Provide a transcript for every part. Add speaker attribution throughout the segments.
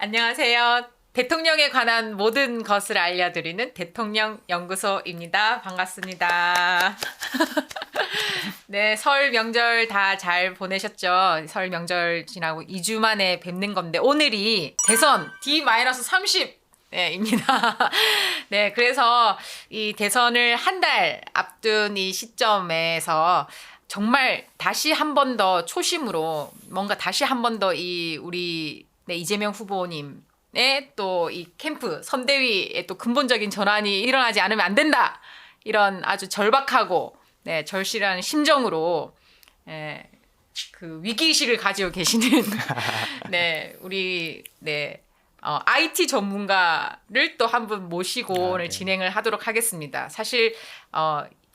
Speaker 1: 안녕하세요. 대통령에 관한 모든 것을 알려드리는 대통령 연구소입니다. 반갑습니다. 네, 설 명절 다 잘 보내셨죠? 설 명절 지나고 2주 만에 뵙는 건데 오늘이 대선 D-30 네, 입니다. 네, 그래서 이 대선을 한 달 앞둔 이 시점에서 정말 다시 한 번 더 초심으로 뭔가 다시 한 번 더 이 우리 네, 이재명 후보님의 또 이 캠프 선대위의 또 근본적인 전환이 일어나지 않으면 안 된다. 이런 아주 절박하고 네, 절실한 심정으로 그 위기의식을 가지고 계시는 네, 우리 네, IT 전문가를 또 한 분 모시고 오늘
Speaker 2: 네.
Speaker 1: 진행을 하도록 하겠습니다. 사실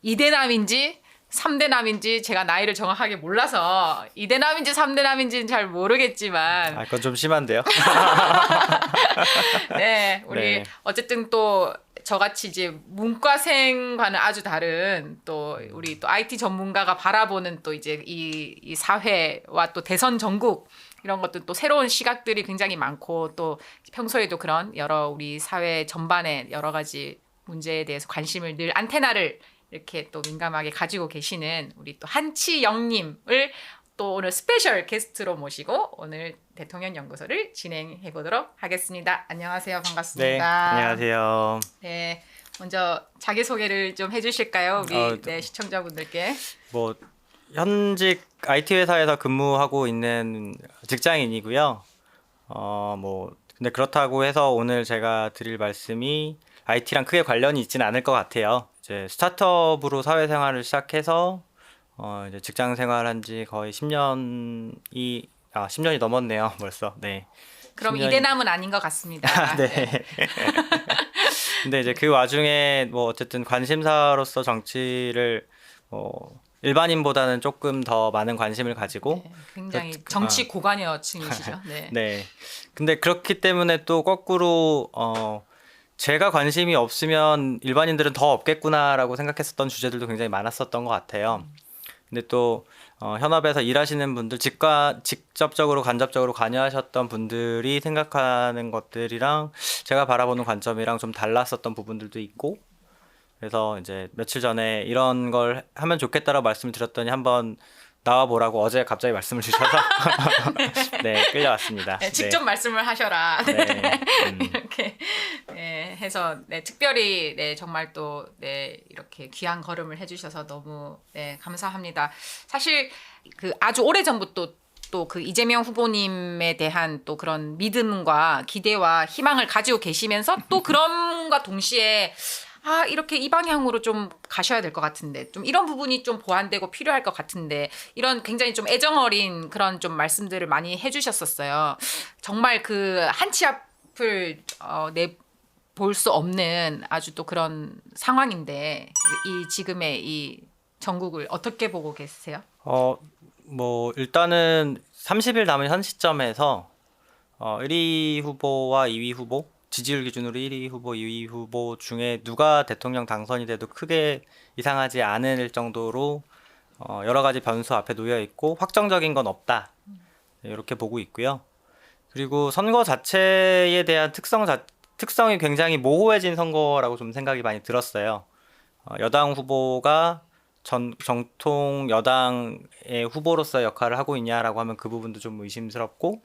Speaker 1: 2대남인지 3대남인지 제가 나이를 정확하게 몰라서 2대남인지 3대남인지는 잘 모르겠지만
Speaker 2: 그건 좀 심한데요.
Speaker 1: 네, 우리
Speaker 2: 네.
Speaker 1: 어쨌든 또 저같이 이제 문과생과는 아주 다른 또 우리 또 IT 전문가가 바라보는 또 이제 이 사회와 또 대선 전국 이런 것도 또 새로운 시각들이 굉장히 많고 또 평소에도 그런 여러 우리 사회 전반의 여러 가지 문제에 대해서 관심을 늘 안테나를 이렇게 또 민감하게 가지고 계시는 우리 또 한치영님을 또 오늘 스페셜 게스트로 모시고 오늘 대통령 연구소를 진행해 보도록 하겠습니다. 안녕하세요.
Speaker 2: 네,
Speaker 1: 반갑습니다.
Speaker 2: 안녕하세요.
Speaker 1: 네, 먼저 자기 소개를 좀 해주실까요, 우리
Speaker 2: 네.
Speaker 1: 시청자분들께?
Speaker 2: 뭐 현직 IT 회사에서 근무하고 있는 직장인이고요. 근데 그렇다고 해서 오늘 제가 드릴 말씀이 IT랑 크게 관련이 있지는 않을 것 같아요. 이제 스타트업으로 사회생활을 시작해서 이제 직장 생활한 지 거의 10년이 넘었네요, 벌써. 네.
Speaker 1: 그럼
Speaker 2: 10년이
Speaker 1: 이대남은 아닌 것 같습니다.
Speaker 2: 네. 근데 이제 그 와중에 뭐 어쨌든 관심사로서 정치를 일반인보다는 조금 더 많은 관심을 가지고
Speaker 1: 네, 굉장히
Speaker 2: 그-
Speaker 1: 정치 고관여층이시죠. 네.
Speaker 2: 네. 근데 그렇기 때문에 또 거꾸로 제가 관심이 없으면 일반인들은 더 없겠구나라고 생각했었던 주제들도 굉장히 많았었던 것 같아요. 근데 또 현업에서 일하시는 분들, 직접적으로 간접적으로 관여하셨던 분들이 생각하는 것들이랑 제가 바라보는 관점이랑 좀 달랐었던 부분들도 있고, 그래서 이제 며칠 전에 이런 걸 하면 좋겠다라고 말씀을 드렸더니 한번 나와보라고 어제 갑자기 말씀을 주셔서 네, 끌려왔습니다.
Speaker 1: 네, 직접 말씀을 하셔라.
Speaker 2: 네. 네.
Speaker 1: 이렇게 네, 해서 네, 특별히 네, 정말 또 네, 이렇게 귀한 걸음을 해주셔서 너무 네, 감사합니다. 사실 그 아주 오래 전부터 또 그 이재명 후보님에 대한 또 그런 믿음과 기대와 희망을 가지고 계시면서 또 그럼과 동시에 이렇게 이 방향으로 좀 가셔야 될 것 같은데, 좀 이런 부분이 좀 보완되고 필요할 것 같은데, 이런 굉장히 좀 애정 어린 그런 좀 말씀들을 많이 해주셨었어요. 정말 그 한 치 앞을 볼 수 없는 아주 또 그런 상황인데, 이 지금의 이 전국을 어떻게 보고 계세요?
Speaker 2: 뭐 일단은 30일 남은 현 시점에서 1위 후보와 2위 후보, 지지율 기준으로 1위 후보, 2위 후보 중에 누가 대통령 당선이 돼도 크게 이상하지 않을 정도로 여러 가지 변수 앞에 놓여 있고 확정적인 건 없다. 네, 이렇게 보고 있고요. 그리고 선거 자체에 대한 특성이 굉장히 모호해진 선거라고 좀 생각이 많이 들었어요. 여당 후보가 정통 여당의 후보로서 역할을 하고 있냐라고 하면 그 부분도 좀 의심스럽고,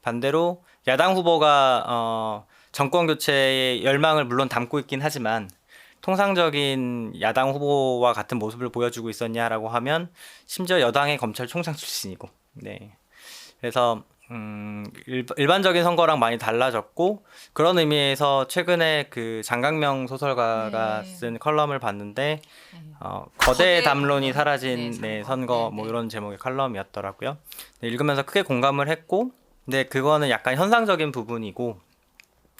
Speaker 2: 반대로 야당 후보가 정권 교체의 열망을 물론 담고 있긴 하지만 통상적인 야당 후보와 같은 모습을 보여주고 있었냐라고 하면 심지어 여당의 검찰총장 출신이고, 네. 그래서 일반적인 선거랑 많이 달라졌고, 그런 의미에서 최근에 그 장강명 소설가가
Speaker 1: 네.
Speaker 2: 쓴 컬럼을 봤는데
Speaker 1: 거대
Speaker 2: 거대 담론이
Speaker 1: 담론.
Speaker 2: 사라진
Speaker 1: 네,
Speaker 2: 선거
Speaker 1: 네,
Speaker 2: 뭐
Speaker 1: 네.
Speaker 2: 이런 제목의 컬럼이었더라고요. 네, 읽으면서 크게 공감을 했고, 근데 그거는 약간 현상적인 부분이고,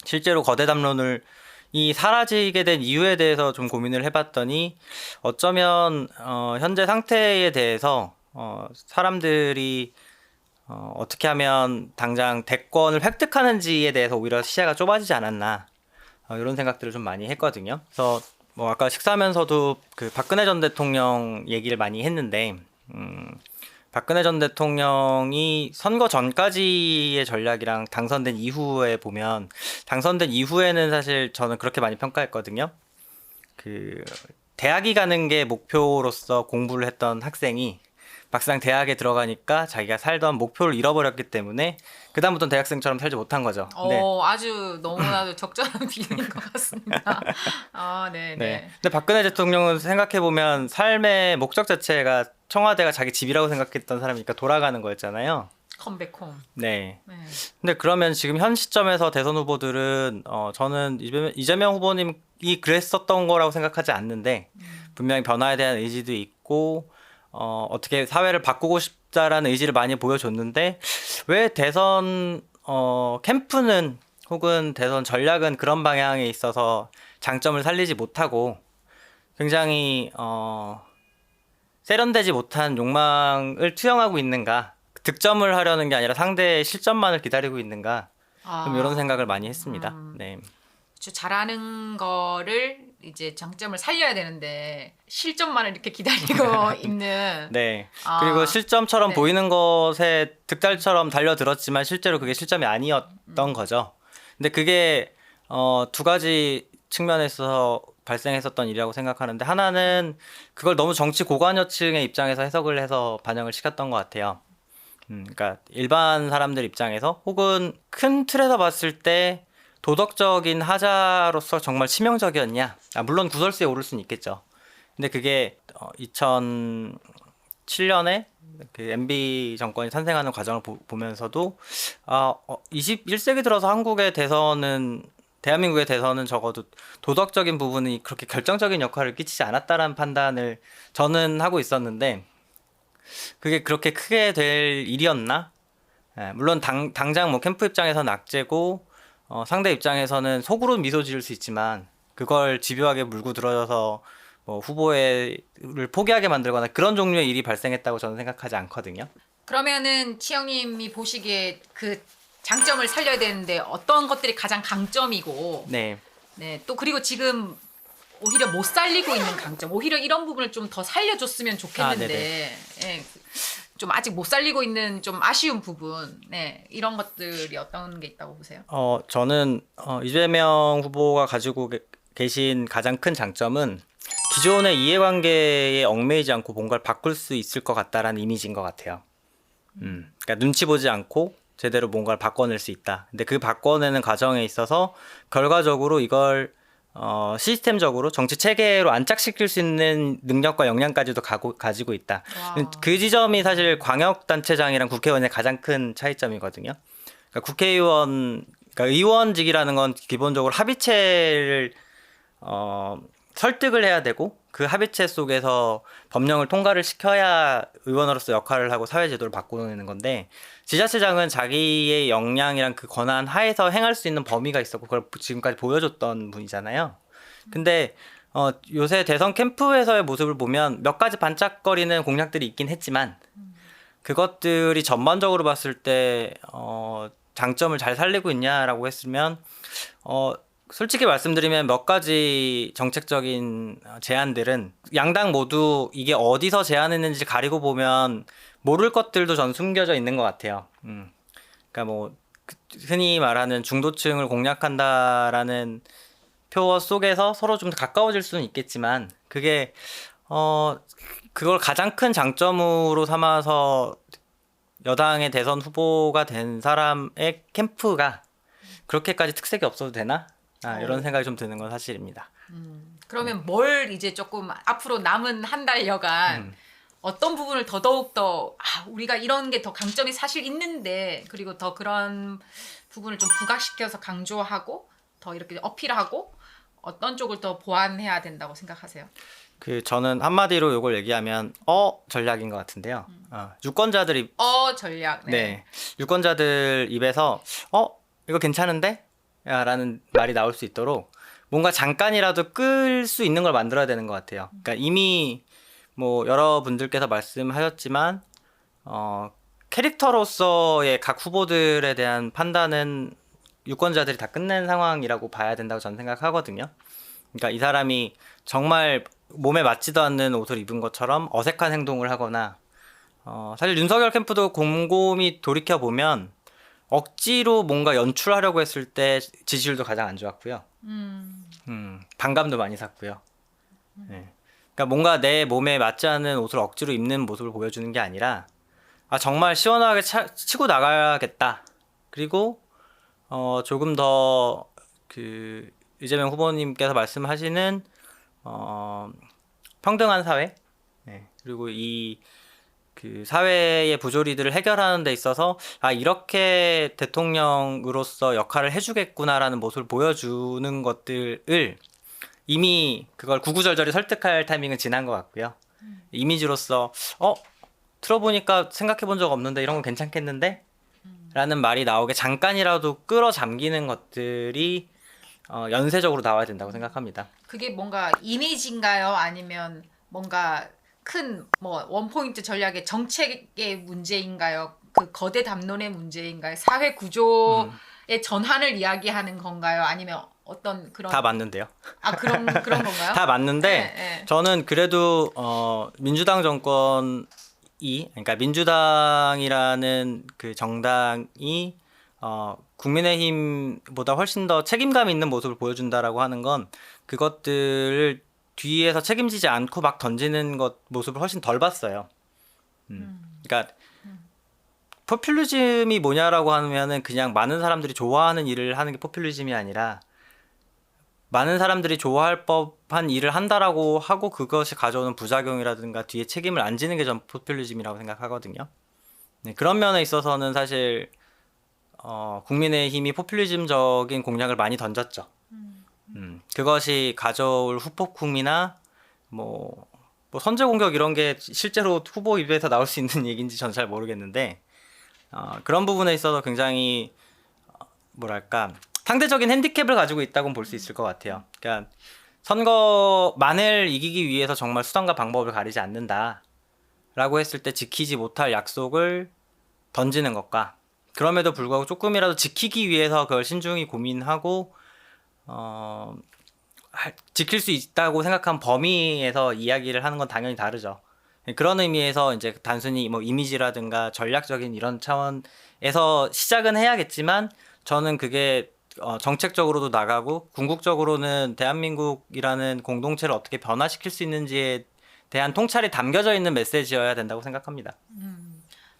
Speaker 2: 실제로 거대 담론을 이 사라지게 된 이유에 대해서 좀 고민을 해봤더니 어쩌면 현재 상태에 대해서 사람들이 어떻게 하면 당장 대권을 획득하는지에 대해서 오히려 시야가 좁아지지 않았나, 이런 생각들을 좀 많이 했거든요. 그래서 뭐 아까 식사하면서도 그 박근혜 전 대통령 얘기를 많이 했는데 박근혜 전 대통령이 선거 전까지의 전략이랑 당선된 이후에 보면 당선된 이후에는 사실 저는 그렇게 많이 평가했거든요. 그 대학이 가는 게 목표로서 공부를 했던 학생이 막상 대학에 들어가니까 자기가 살던 목표를 잃어버렸기 때문에 그다음부터는 대학생처럼 살지 못한 거죠. 네.
Speaker 1: 아주 너무나도 적절한 비유인 것 같습니다. 아, 네,
Speaker 2: 네.
Speaker 1: 네.
Speaker 2: 근데 박근혜 대통령은 생각해 보면 삶의 목적 자체가 청와대가 자기 집이라고 생각했던 사람이니까 돌아가는 거였잖아요.
Speaker 1: 컴백홈.
Speaker 2: 네.
Speaker 1: 네.
Speaker 2: 근데 그러면 지금 현 시점에서 대선 후보들은 저는 이재명 후보님이 그랬었던 거라고 생각하지 않는데 분명히 변화에 대한 의지도 있고 어떻게 사회를 바꾸고 싶다라는 의지를 많이 보여줬는데 왜 대선 캠프는 혹은 대선 전략은 그런 방향에 있어서 장점을 살리지 못하고 굉장히 세련되지 못한 욕망을 투영하고 있는가? 득점을 하려는 게 아니라 상대의 실점만을 기다리고 있는가? 좀 이런 생각을 많이 했습니다. 네.
Speaker 1: 그렇죠. 잘하는 거를 이제 장점을 살려야 되는데 실점만을 이렇게 기다리고 있는.
Speaker 2: 네.
Speaker 1: 아,
Speaker 2: 그리고 실점처럼
Speaker 1: 네.
Speaker 2: 보이는 것에 득달처럼 달려들었지만 실제로 그게 실점이 아니었던 거죠. 근데 그게 두 가지 측면에서 발생했었던 일이라고 생각하는데 하나는 그걸 너무 정치 고관여층의 입장에서 해석을 해서 반영을 시켰던 것 같아요. 그러니까 일반 사람들 입장에서 혹은 큰 틀에서 봤을 때 도덕적인 하자로서 정말 치명적이었냐? 물론 구설수에 오를 수는 있겠죠. 근데 그게 2007년에 그 MB 정권이 탄생하는 과정을 보면서도 21세기 들어서 한국의 대선은 대한민국의 대선은 적어도 도덕적인 부분이 그렇게 결정적인 역할을 끼치지 않았다라는 판단을 저는 하고 있었는데 그게 그렇게 크게 될 일이었나? 물론 당장 뭐 캠프 입장에서는 악재고 상대 입장에서는 속으로 미소 지을 수 있지만 그걸 집요하게 물고 들어져서 뭐 후보를 포기하게 만들거나 그런 종류의 일이 발생했다고 저는 생각하지 않거든요.
Speaker 1: 그러면은 치영님이 보시기에 그 장점을 살려야 되는데 어떤 것들이 가장 강점이고,
Speaker 2: 네.
Speaker 1: 네, 또 그리고 지금 오히려 못 살리고 있는 강점, 오히려 이런 부분을 좀 더 살려줬으면 좋겠는데, 예, 좀 아직 못 살리고 있는 좀 아쉬운 부분, 네, 이런 것들이 어떤 게 있다고 보세요?
Speaker 2: 저는 이재명 후보가 가지고 계신 가장 큰 장점은 기존의 이해관계에 얽매이지 않고 뭔가를 바꿀 수 있을 것 같다라는 이미지인 것 같아요. 그러니까 눈치 보지 않고 제대로 뭔가를 바꿔낼 수 있다. 근데 그 바꿔내는 과정에 있어서 결과적으로 이걸 시스템적으로 정치 체계로 안착시킬 수 있는 능력과 역량까지도 가지고 있다.
Speaker 1: 와.
Speaker 2: 그 지점이 사실 광역단체장이랑 국회의원의 가장 큰 차이점이거든요. 그러니까 그러니까 의원직이라는 건 기본적으로 합의체를 설득을 해야 되고 그 합의체 속에서 법령을 통과를 시켜야 의원으로서 역할을 하고 사회제도를 바꾸는 건데 지자체장은 자기의 역량이랑 그 권한 하에서 행할 수 있는 범위가 있었고 그걸 지금까지 보여줬던 분이잖아요. 근데 요새 대선 캠프에서의 모습을 보면 몇 가지 반짝거리는 공약들이 있긴 했지만 그것들이 전반적으로 봤을 때 장점을 잘 살리고 있냐라고 했으면 솔직히 말씀드리면 몇 가지 정책적인 제안들은 양당 모두 이게 어디서 제안했는지 가리고 보면 모를 것들도 전 숨겨져 있는 것 같아요. 그러니까 뭐 흔히 말하는 중도층을 공략한다라는 표어 속에서 서로 좀 더 가까워질 수는 있겠지만 그게 그걸 가장 큰 장점으로 삼아서 여당의 대선 후보가 된 사람의 캠프가 그렇게까지 특색이 없어도 되나? 이런 생각이 좀 드는 건 사실입니다.
Speaker 1: 그러면 뭘 이제 조금 앞으로 남은 한 달여간 어떤 부분을 더더욱 우리가 이런 게 더 강점이 사실 있는데 그리고 더 그런 부분을 좀 부각시켜서 강조하고 더 이렇게 어필하고 어떤 쪽을 더 보완해야 된다고 생각하세요?
Speaker 2: 저는 한마디로 이걸 얘기하면 전략인 것 같은데요. 유권자들이
Speaker 1: 전략.
Speaker 2: 네. 유권자들 입에서 이거 괜찮은데? 라는 말이 나올 수 있도록 뭔가 잠깐이라도 끌 수 있는 걸 만들어야 되는 것 같아요. 그러니까 이미 뭐 여러분들께서 말씀하셨지만 캐릭터로서의 각 후보들에 대한 판단은 유권자들이 다 끝낸 상황이라고 봐야 된다고 저는 생각하거든요. 그러니까 이 사람이 정말 몸에 맞지도 않는 옷을 입은 것처럼 어색한 행동을 하거나 사실 윤석열 캠프도 곰곰이 돌이켜 보면 억지로 뭔가 연출하려고 했을 때 지지율도 가장 안 좋았고요. 반감도 많이 샀고요. 네. 그러니까 뭔가 내 몸에 맞지 않는 옷을 억지로 입는 모습을 보여주는 게 아니라 정말 시원하게 치고 나가야겠다. 그리고 조금 더 그 이재명 후보님께서 말씀하시는 평등한 사회, 네. 그리고 이 그 사회의 부조리들을 해결하는 데 있어서 이렇게 대통령으로서 역할을 해주겠구나라는 모습을 보여주는 것들을 이미 그걸 구구절절히 설득할 타이밍은 지난 것 같고요. 이미지로서 들어보니까 생각해본 적 없는데 이런 건 괜찮겠는데? 라는 말이 나오게 잠깐이라도 끌어잠기는 것들이 연쇄적으로 나와야 된다고 생각합니다.
Speaker 1: 그게 뭔가 이미지인가요? 아니면 뭔가 큰 뭐 원포인트 전략의 정책의 문제인가요? 그 거대 담론의 문제인가요? 사회 구조의 전환을 이야기하는 건가요? 아니면 어떤 그런
Speaker 2: 다 맞는데요.
Speaker 1: 그런 건가요?
Speaker 2: 다 맞는데
Speaker 1: 네.
Speaker 2: 저는 그래도 민주당 정권이 그러니까 민주당이라는 그 정당이 국민의힘보다 훨씬 더 책임감 있는 모습을 보여준다라고 하는 건 그것들을 뒤에서 책임지지 않고 막 던지는 것 모습을 훨씬 덜 봤어요. 그러니까 포퓰리즘이 뭐냐라고 하면은 그냥 많은 사람들이 좋아하는 일을 하는 게 포퓰리즘이 아니라 많은 사람들이 좋아할 법한 일을 한다라고 하고 그것이 가져오는 부작용이라든가 뒤에 책임을 안 지는 게 전 포퓰리즘이라고 생각하거든요. 네, 그런 면에 있어서는 사실 국민의힘이 포퓰리즘적인 공약을 많이 던졌죠. 그것이 가져올 후폭풍이나 뭐 선제 공격 이런 게 실제로 후보 입에서 나올 수 있는 얘기인지 전 잘 모르겠는데 그런 부분에 있어서 굉장히 뭐랄까 상대적인 핸디캡을 가지고 있다고 볼 수 있을 것 같아요. 그러니까 선거만을 이기기 위해서 정말 수단과 방법을 가리지 않는다라고 했을 때 지키지 못할 약속을 던지는 것과 그럼에도 불구하고 조금이라도 지키기 위해서 그걸 신중히 고민하고 지킬 수 있다고 생각한 범위에서 이야기를 하는 건 당연히 다르죠. 그런 의미에서 이제 단순히 뭐 이미지라든가 전략적인 이런 차원에서 시작은 해야겠지만 저는 그게 정책적으로도 나가고 궁극적으로는 대한민국이라는 공동체를 어떻게 변화시킬 수 있는지에 대한 통찰이 담겨져 있는 메시지여야 된다고 생각합니다.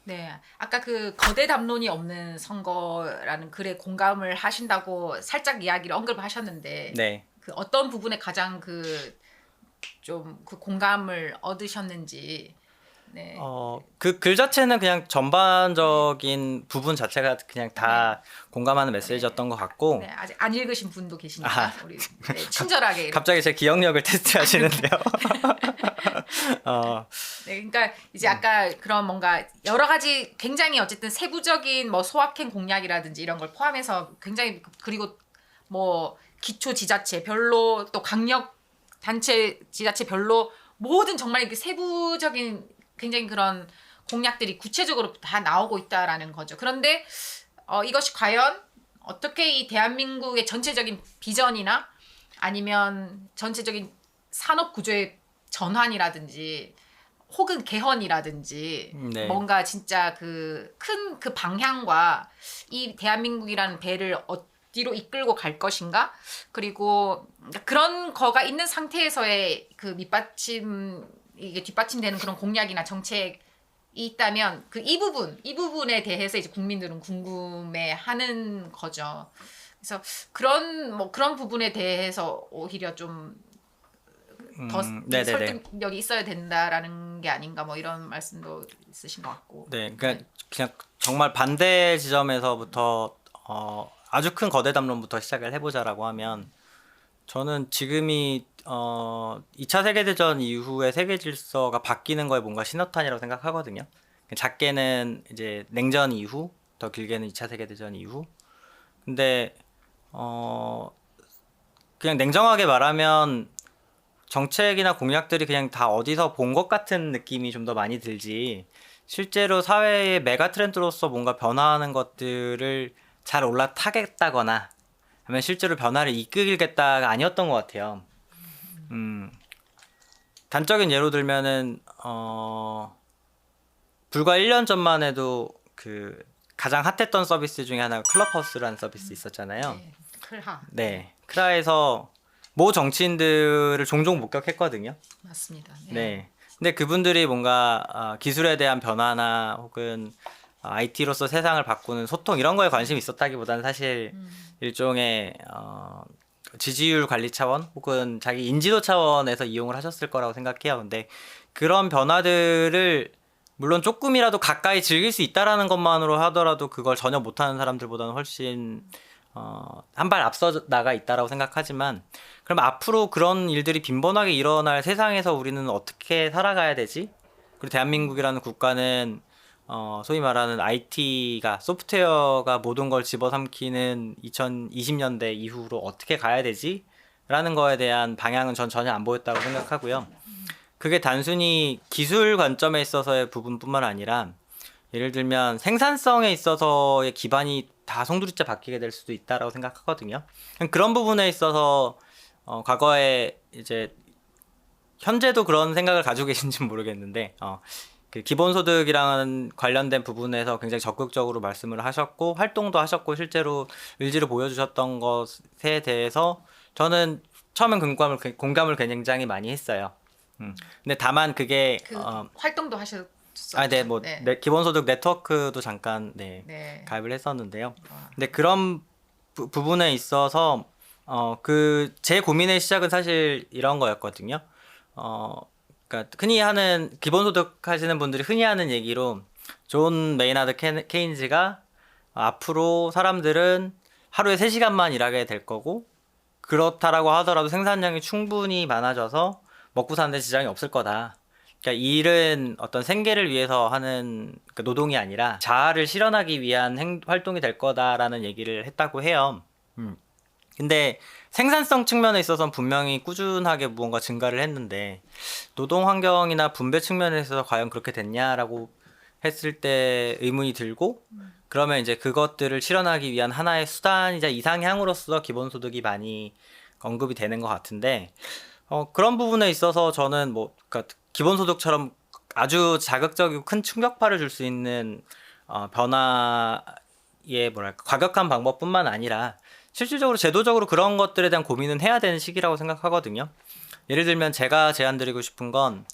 Speaker 1: 네, 아까 그 거대 담론이 없는 선거라는 글에 공감을 하신다고 살짝 이야기를 언급하셨는데,
Speaker 2: 네.
Speaker 1: 그 어떤 부분에 가장 좀 그 공감을 얻으셨는지. 네.
Speaker 2: 그 글 자체는 그냥 전반적인 부분 자체가 그냥 다 공감하는 메시지였던 것 같고
Speaker 1: 네, 아직 안 읽으신 분도 계시니까 우리 친절하게 이렇게.
Speaker 2: 갑자기 제 기억력을 테스트하시는데요.
Speaker 1: 네, 그러니까 이제 아까 그런 뭔가 여러 가지 굉장히 어쨌든 세부적인 뭐 소확행 공약이라든지 이런 걸 포함해서 굉장히 그리고 뭐 기초 지자체별로 또 강력 단체 지자체별로 모든 정말 이렇게 세부적인 굉장히 그런 공약들이 구체적으로 다 나오고 있다라는 거죠. 그런데 이것이 과연 어떻게 이 대한민국의 전체적인 비전이나 아니면 전체적인 산업 구조의 전환이라든지 혹은 개헌이라든지
Speaker 2: 네.
Speaker 1: 뭔가 진짜 그 큰 그 방향과 이 대한민국이라는 배를 어디로 이끌고 갈 것인가? 그리고 그런 거가 있는 상태에서의 그 이게 뒷받침되는 그런 공약이나 정책이 있다면 이 부분에 대해서 이제 국민들은 궁금해하는 거죠. 그래서 그런 부분에 대해서 오히려 좀 더 설득력이 있어야 된다라는 게 아닌가 뭐 이런 말씀도 있으신 것 같고.
Speaker 2: 네, 그러니까 그냥 정말 반대 지점에서부터 아주 큰 거대 담론부터 시작을 해보자라고 하면 저는 지금이 2차 세계대전 이후의 세계 질서가 바뀌는 거에 뭔가 신호탄이라고 생각하거든요. 작게는 이제 냉전 이후, 더 길게는 2차 세계대전 이후. 근데 그냥 냉정하게 말하면 정책이나 공약들이 그냥 다 어디서 본 것 같은 느낌이 좀 더 많이 들지 실제로 사회의 메가 트렌드로서 뭔가 변화하는 것들을 잘 올라타겠다거나 하면 실제로 변화를 이끌겠다가 아니었던 것 같아요. 단적인 예로 들면은 불과 1년 전만 해도 그 가장 핫했던 서비스 중에 하나가 클럽하우스라는 서비스 있었잖아요.
Speaker 1: 네. 클하.
Speaker 2: 네, 크라에서 모 정치인들을 종종 목격했거든요.
Speaker 1: 맞습니다.
Speaker 2: 네. 근데 그분들이 뭔가 기술에 대한 변화나 혹은 IT로서 세상을 바꾸는 소통 이런 거에 관심이 있었다기보다는 사실 일종의 지지율 관리 차원 혹은 자기 인지도 차원에서 이용을 하셨을 거라고 생각해요. 근데 그런 변화들을 물론 조금이라도 가까이 즐길 수 있다라는 것만으로 하더라도 그걸 전혀 못하는 사람들보다는 훨씬 한 발 앞서 나가 있다라고 생각하지만 그럼 앞으로 그런 일들이 빈번하게 일어날 세상에서 우리는 어떻게 살아가야 되지? 그리고 대한민국이라는 국가는 소위 말하는 IT가 소프트웨어가 모든 걸 집어삼키는 2020년대 이후로 어떻게 가야 되지? 라는 거에 대한 방향은 전 전혀 안 보였다고 생각하고요. 그게 단순히 기술 관점에 있어서의 부분뿐만 아니라 예를 들면 생산성에 있어서의 기반이 다 송두리째 바뀌게 될 수도 있다라고 생각하거든요. 그런 부분에 있어서 과거에 이제 현재도 그런 생각을 가지고 계신지는 모르겠는데 그 기본소득이랑 관련된 부분에서 굉장히 적극적으로 말씀을 하셨고 활동도 하셨고 실제로 의지를 보여주셨던 것에 대해서 저는 처음엔 공감을 굉장히 많이 했어요. 근데 다만 그게
Speaker 1: 그 활동도 하셨었죠.
Speaker 2: 네, 뭐
Speaker 1: 네.
Speaker 2: 기본소득 네트워크도 잠깐
Speaker 1: 네.
Speaker 2: 가입을 했었는데요.
Speaker 1: 와.
Speaker 2: 근데 그런 부분에 있어서 그 제 고민의 시작은 사실 이런 거였거든요. 그러니까 흔히 하는 기본소득 하시는 분들이 흔히 하는 얘기로 존 메이나드 케인즈가 앞으로 사람들은 하루에 3시간만 일하게 될 거고 그렇다라고 하더라도 생산량이 충분히 많아져서 먹고 사는데 지장이 없을 거다. 그러니까 일은 어떤 생계를 위해서 하는 그 노동이 아니라 자아를 실현하기 위한 활동이 될 거다라는 얘기를 했다고 해요. 근데 생산성 측면에 있어서는 분명히 꾸준하게 무언가 증가를 했는데 노동 환경이나 분배 측면에 있어서 과연 그렇게 됐냐라고 했을 때 의문이 들고 그러면 이제 그것들을 실현하기 위한 하나의 수단이자 이상향으로서 기본소득이 많이 언급이 되는 것 같은데 그런 부분에 있어서 저는 뭐 그러니까 기본소득처럼 아주 자극적이고 큰 충격파를 줄 수 있는 변화의 뭐랄까 과격한 방법뿐만 아니라 실질적으로 제도적으로 그런 것들에 대한 고민은 해야 되는 시기라고 생각하거든요. 예를 들면 제가 제안드리고 싶은 건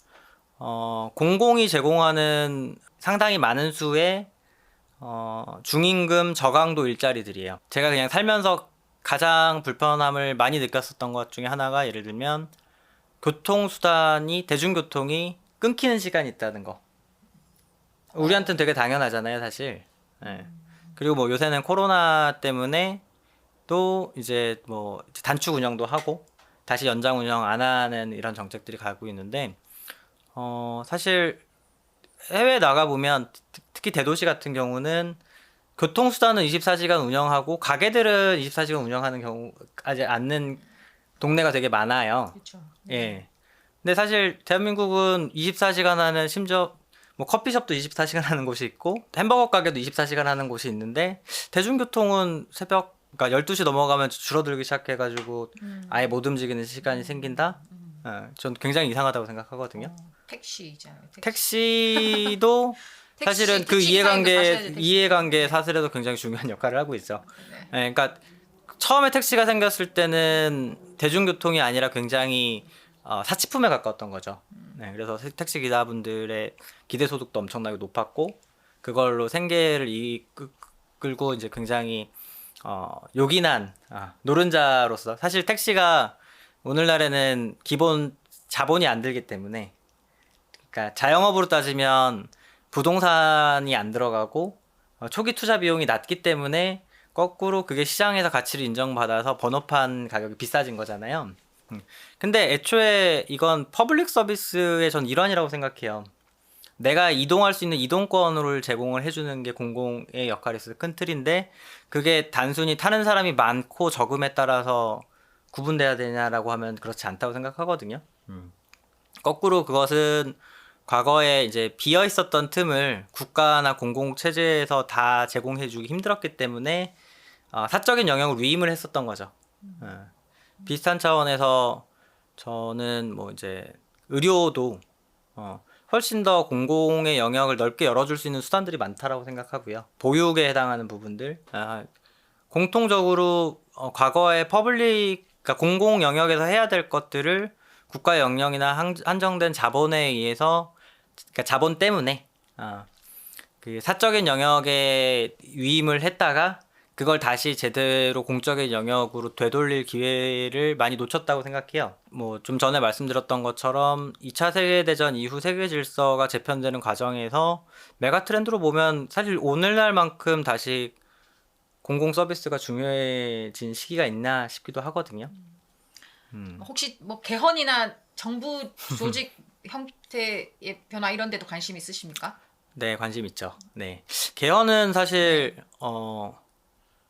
Speaker 2: 공공이 제공하는 상당히 많은 수의 중임금 저강도 일자리들이에요. 제가 그냥 살면서 가장 불편함을 많이 느꼈었던 것 중에 하나가 예를 들면 대중교통이 끊기는 시간이 있다는 거. 우리한테는 되게 당연하잖아요, 사실. 예. 그리고 뭐 요새는 코로나 때문에 또 이제 뭐 단축 운영도 하고 다시 연장 운영 안 하는 이런 정책들이 가고 있는데 사실 해외 나가 보면 특히 대도시 같은 경우는 교통수단은 24시간 운영하고 가게들은 24시간 운영하는 경우까지 않는 동네가 되게 많아요.
Speaker 1: 그렇죠.
Speaker 2: 예. 근데 사실 대한민국은 24시간 하는 심지어 뭐 커피숍도 24시간 하는 곳이 있고 햄버거 가게도 24시간 하는 곳이 있는데 대중교통은 그러니까 12시 넘어가면 줄어들기 시작해가지고 아예 못 움직이는 시간이 생긴다? 전 굉장히 이상하다고 생각하거든요.
Speaker 1: 택시잖아요.
Speaker 2: 택시도 사실은 그
Speaker 1: 택시 기사님도 가셔야죠, 택시.
Speaker 2: 이해관계 사슬에도 굉장히 중요한 역할을 하고 있죠.
Speaker 1: 네.
Speaker 2: 그러니까 처음에 택시가 생겼을 때는 대중교통이 아니라 굉장히 사치품에 가까웠던 거죠. 네, 그래서 택시 기사분들의 기대 소득도 엄청나게 높았고 그걸로 생계를 이끌고 이제 굉장히 요긴한 노른자로서 사실 택시가 오늘날에는 기본 자본이 안 들기 때문에 그러니까 자영업으로 따지면 부동산이 안 들어가고 초기 투자 비용이 낮기 때문에 거꾸로 그게 시장에서 가치를 인정받아서 번호판 가격이 비싸진 거잖아요. 근데 애초에 이건 퍼블릭 서비스의 전 일환이라고 생각해요. 내가 이동할 수 있는 이동권을 제공을 해주는 게 공공의 역할이 있어서 큰 틀인데 그게 단순히 타는 사람이 많고 적음에 따라서 구분돼야 되냐라고 하면 그렇지 않다고 생각하거든요. 거꾸로 그것은 과거에 이제 비어 있었던 틈을 국가나 공공 체제에서 다 제공해주기 힘들었기 때문에 사적인 영역을 위임을 했었던 거죠. 비슷한 차원에서 저는 뭐 이제 의료도 훨씬 더 공공의 영역을 넓게 열어줄 수 있는 수단들이 많다라고 생각하고요. 보육에 해당하는 부분들, 공통적으로 과거에 그러니까 공공 영역에서 해야 될 것들을 국가 영역이나 한정된 자본에 의해서, 그러니까 자본 때문에 그 사적인 영역에 위임을 했다가 그걸 다시 제대로 공적인 영역으로 되돌릴 기회를 많이 놓쳤다고 생각해요. 뭐 좀 전에 말씀드렸던 것처럼 2차 세계대전 이후 세계 질서가 재편되는 과정에서 메가 트렌드로 보면 사실 오늘날만큼 다시 공공 서비스가 중요해진 시기가 있나 싶기도 하거든요.
Speaker 1: 혹시 뭐 개헌이나 정부 조직 형태의 변화 이런 데도 관심 있으십니까?
Speaker 2: 네, 관심 있죠. 네. 개헌은 사실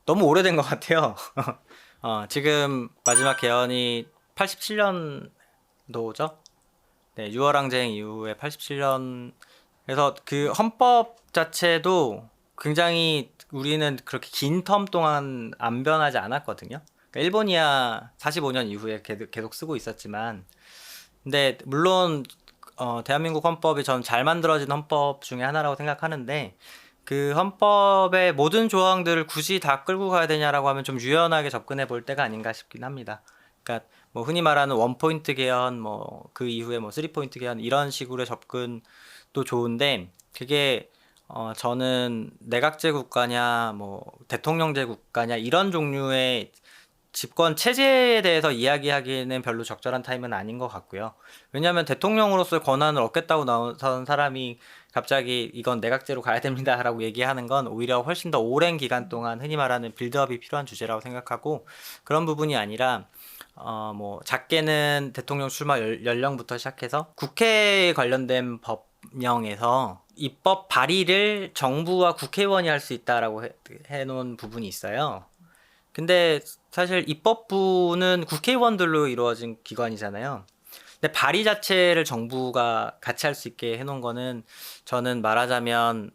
Speaker 2: 너무 오래된 것 같아요. 지금 마지막 개헌이 87년도죠. 네, 유월항쟁 이후에 87년. 그래서 그 헌법 자체도 굉장히 우리는 그렇게 긴 텀 동안 안 변하지 않았거든요. 그러니까 일본이야 45년 이후에 계속 쓰고 있었지만, 근데 물론 대한민국 헌법이 전 잘 만들어진 헌법 중에 하나라고 생각하는데, 그 헌법의 모든 조항들을 굳이 다 끌고 가야 되냐라고 하면 좀 유연하게 접근해 볼 때가 아닌가 싶긴 합니다. 그러니까 뭐 흔히 말하는 원포인트 개헌, 뭐 그 이후에 뭐 3포인트 개헌 이런 식으로의 접근도 좋은데, 그게 저는 내각제 국가냐 뭐 대통령제 국가냐 이런 종류의 집권 체제에 대해서 이야기하기에는 별로 적절한 타임은 아닌 것 같고요. 왜냐하면 대통령으로서의 권한을 얻겠다고 나선 사람이 갑자기 이건 내각제로 가야 됩니다라고 얘기하는 건 오히려 훨씬 더 오랜 기간 동안 흔히 말하는 빌드업이 필요한 주제라고 생각하고, 그런 부분이 아니라 뭐 작게는 대통령 출마 연령부터 시작해서 국회에 관련된 법령에서 입법 발의를 정부와 국회의원이 할 수 있다라고 해놓은 부분이 있어요. 근데 사실 입법부는 국회의원들로 이루어진 기관이잖아요. 근데 발의 자체를 정부가 같이 할 수 있게 해놓은 거는, 저는 말하자면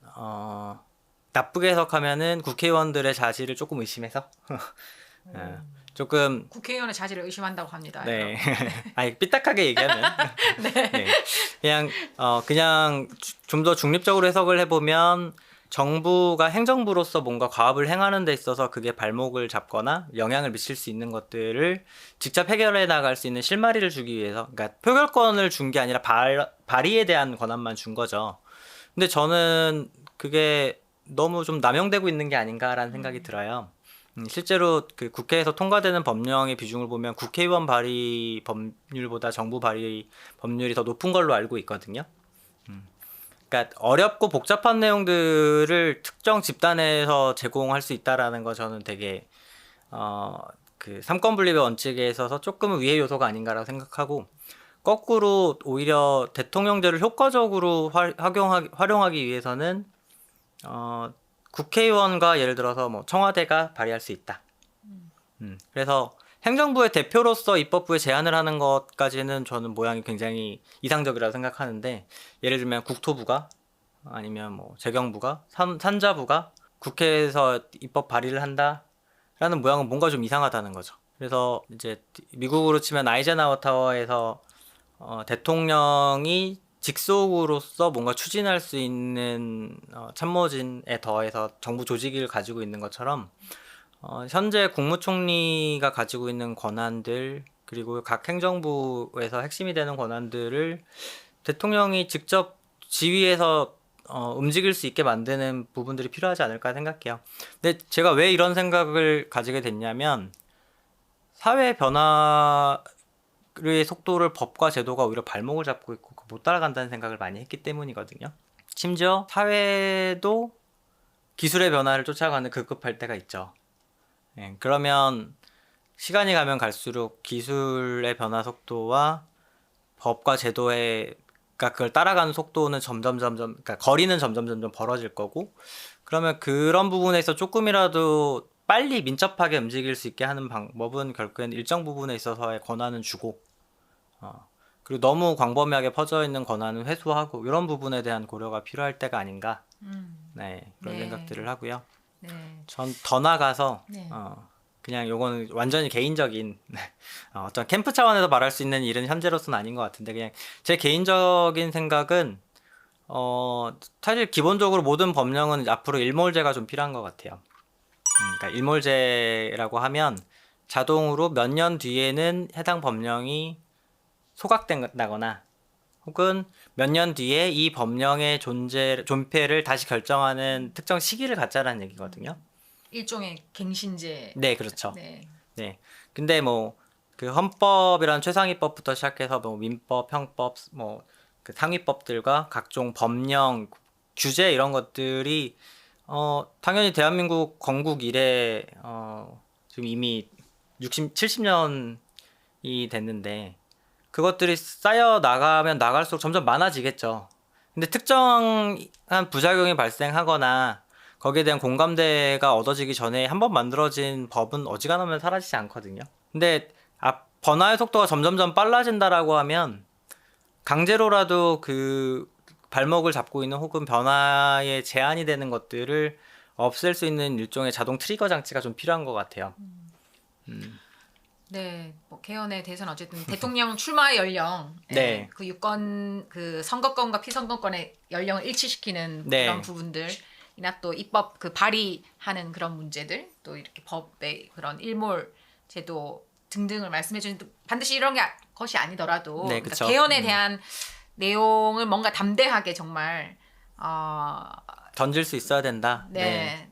Speaker 2: 나쁘게 해석하면은 국회의원들의 자질을 조금 의심해서 조금
Speaker 1: 국회의원의 자질을 의심한다고 합니다.
Speaker 2: 네. 아니 삐딱하게 얘기하면 네. 그냥 좀 더 중립적으로 해석을 해보면, 정부가 행정부로서 뭔가 과업을 행하는 데 있어서 그게 발목을 잡거나 영향을 미칠 수 있는 것들을 직접 해결해 나갈 수 있는 실마리를 주기 위해서, 그러니까 표결권을 준 게 아니라 발의에 대한 권한만 준 거죠. 근데 저는 그게 너무 좀 남용되고 있는 게 아닌가라는 생각이 들어요. 실제로 그 국회에서 통과되는 법령의 비중을 보면 국회의원 발의 법률보다 정부 발의 법률이 더 높은 걸로 알고 있거든요. 그러니까 어렵고 복잡한 내용들을 특정 집단에서 제공할 수 있다라는 거, 저는 되게 그 삼권 분립의 원칙에 있어서 조금은 위의 요소가 아닌가라고 생각하고, 거꾸로 오히려 대통령제를 효과적으로 활용하기 위해서는 국회의원과 예를 들어서 뭐 청와대가 발의할 수 있다. 그래서 행정부의 대표로서 입법부에 제안을 하는 것까지는 저는 모양이 굉장히 이상적이라고 생각하는데, 예를 들면 국토부가 아니면 뭐 재경부가 산자부가 국회에서 입법 발의를 한다라는 모양은 뭔가 좀 이상하다는 거죠. 그래서 이제 미국으로 치면 아이젠하워 타워에서 대통령이 직속으로서 뭔가 추진할 수 있는 참모진에 더해서 정부 조직을 가지고 있는 것처럼, 현재 국무총리가 가지고 있는 권한들, 그리고 각 행정부에서 핵심이 되는 권한들을 대통령이 직접 지휘해서 움직일 수 있게 만드는 부분들이 필요하지 않을까 생각해요. 근데 제가 왜 이런 생각을 가지게 됐냐면, 사회 변화의 속도를 법과 제도가 오히려 발목을 잡고 있고 못 따라간다는 생각을 많이 했기 때문이거든요. 심지어 사회도 기술의 변화를 쫓아가는 급급할 때가 있죠. 그러면 시간이 가면 갈수록 기술의 변화 속도와 법과 제도의, 그러니까 그걸 따라가는 속도는 그러니까 거리는 점점 벌어질 거고, 그러면 그런 부분에서 조금이라도 빨리 민첩하게 움직일 수 있게 하는 방법은 결국엔 일정 부분에 있어서의 권한은 주고, 그리고 너무 광범위하게 퍼져 있는 권한은 회수하고, 이런 부분에 대한 고려가 필요할 때가 아닌가, 네, 그런
Speaker 1: 네.
Speaker 2: 생각들을 하고요.
Speaker 1: 네.
Speaker 2: 전 더 나가서
Speaker 1: 네.
Speaker 2: 그냥 요거는 완전히 개인적인 어떤 캠프 차원에서 말할 수 있는 일은 현재로서는 아닌 것 같은데, 그냥 제 개인적인 생각은 사실 기본적으로 모든 법령은 앞으로 일몰제가 좀 필요한 것 같아요. 그러니까 일몰제라고 하면 자동으로 몇 년 뒤에는 해당 법령이 소각된다거나 혹은 몇 년 뒤에 이 법령의 존폐를 다시 결정하는 특정 시기를 갖자라는 얘기거든요.
Speaker 1: 일종의 갱신제.
Speaker 2: 네, 그렇죠.
Speaker 1: 네.
Speaker 2: 네. 근데 뭐 그 헌법이란 최상위법부터 시작해서 뭐 민법, 형법, 뭐 그 상위법들과 각종 법령, 규제 이런 것들이 당연히 대한민국 건국 이래 지금 이미 70년이 됐는데 그것들이 쌓여 나가면 나갈수록 점점 많아지겠죠. 근데 특정한 부작용이 발생하거나 거기에 대한 공감대가 얻어지기 전에 한번 만들어진 법은 어지간하면 사라지지 않거든요. 근데 변화의 속도가 점점점 빨라진다라고 하면 강제로라도 그 발목을 잡고 있는 혹은 변화에 제한이 되는 것들을 없앨 수 있는 일종의 자동 트리거 장치가 좀 필요한 것 같아요.
Speaker 1: 네, 뭐 개헌에 대해서는 어쨌든 대통령 출마 연령,
Speaker 2: 네.
Speaker 1: 그 유권, 그 선거권과 피선거권의 연령을 일치시키는
Speaker 2: 네.
Speaker 1: 그런 부분들이나 또 입법 그 발의하는 그런 문제들, 또 이렇게 법의 그런 일몰 제도 등등을 말씀해 주는 반드시 이런 것이 아니더라도
Speaker 2: 네,
Speaker 1: 그러니까
Speaker 2: 그쵸.
Speaker 1: 개헌에 대한 내용을 뭔가 담대하게 정말
Speaker 2: 던질 수 있어야 된다.
Speaker 1: 네.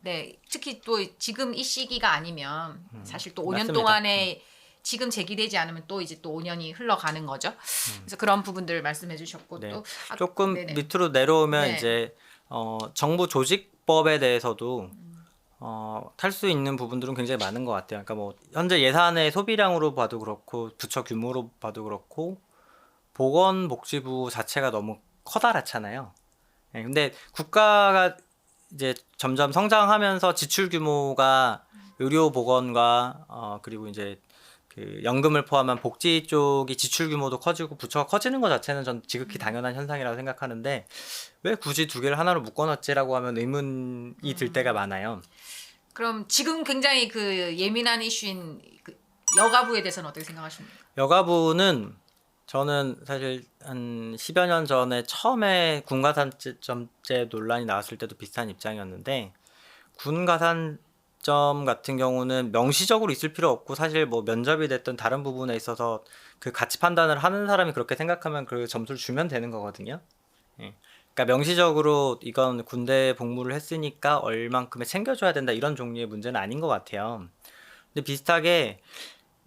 Speaker 1: 특히 또 지금 이 시기가 아니면 사실 또 5년
Speaker 2: 맞습니다.
Speaker 1: 동안에 지금 제기되지 않으면 또 이제 또 5년이 흘러가는 거죠. 그래서 그런 부분들 말씀해 주셨고
Speaker 2: 네.
Speaker 1: 또
Speaker 2: 조금
Speaker 1: 네네.
Speaker 2: 밑으로 내려오면
Speaker 1: 네.
Speaker 2: 이제 정부 조직법에 대해서도 탈 수 있는 부분들은 굉장히 많은 것 같아요. 그러니까 뭐 현재 예산의 소비량으로 봐도 그렇고 부처 규모로 봐도 그렇고 보건복지부 자체가 너무 커다랗잖아요. 네, 근데 국가가 이제 점점 성장하면서 지출 규모가 의료 보건과 그리고 이제 그 연금을 포함한 복지 쪽이 지출 규모도 커지고 부처가 커지는 것 자체는 전 지극히 당연한 현상이라고 생각하는데 왜 굳이 두 개를 하나로 묶어놨지라고 하면 의문이 들 때가 많아요.
Speaker 1: 그럼 지금 굉장히 그 예민한 이슈인 그 여가부에 대해서는 어떻게 생각하십니까?
Speaker 2: 여가부는 저는 사실 한 10여 년 전에 처음에 군가산점제 논란이 나왔을 때도 비슷한 입장이었는데 군 가산점 같은 경우는 명시적으로 있을 필요 없고 사실 뭐 면접이 됐든 다른 부분에 있어서 그 가치 판단을 하는 사람이 그렇게 생각하면 그 점수를 주면 되는 거거든요. 예. 그러니까 명시적으로 이건 군대 복무를 했으니까 얼만큼에 챙겨줘야 된다 이런 종류의 문제는 아닌 것 같아요. 근데 비슷하게